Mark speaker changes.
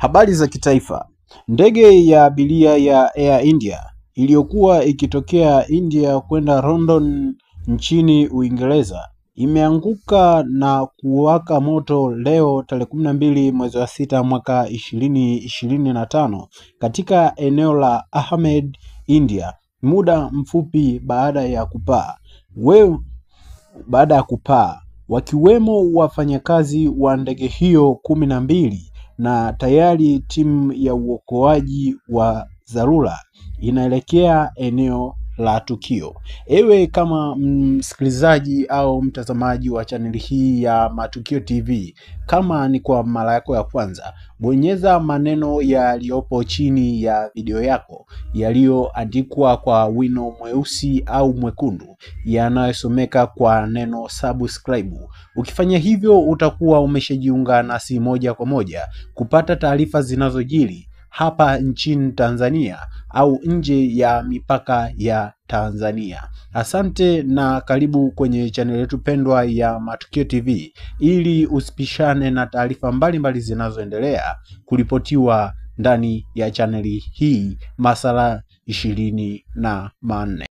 Speaker 1: Habari za kitaifa. Ndege ya abiria ya Air India iliyokuwa ikitokea India kwenda London nchini Uingereza imeanguka na kuwaka moto leo tarehe 12 mwezi wa 6 mwaka 2025 katika eneo la Ahmed, India, muda mfupi baada ya kupaa. Wakiwemo wafanyakazi wa ndege hiyo 12 na tayari timu ya uokoaji wa dharura inaelekea eneo la tukio. Ewe kama msikilizaji au mtazamaji wa chaneli hii ya Matukio TV, kama ni kwa mara yako ya kwanza, bonyeza maneno yaliyopo chini ya video yako yaliyoandikwa kwa wino mweusi au mwekundu yanayosomeka kwa neno subscribe. Ukifanya hivyo utakuwa umeshajiunga nasi moja kwa moja kupata taarifa zinazojiri hapa nchini Tanzania au nje ya mipaka ya Tanzania. Asante na karibu kwenye channel yetu pendwa ya Matukio TV ili usipishane na taarifa mbalimbali zinazoendelea kuripotiwa ndani ya chaneli hii masaa 24.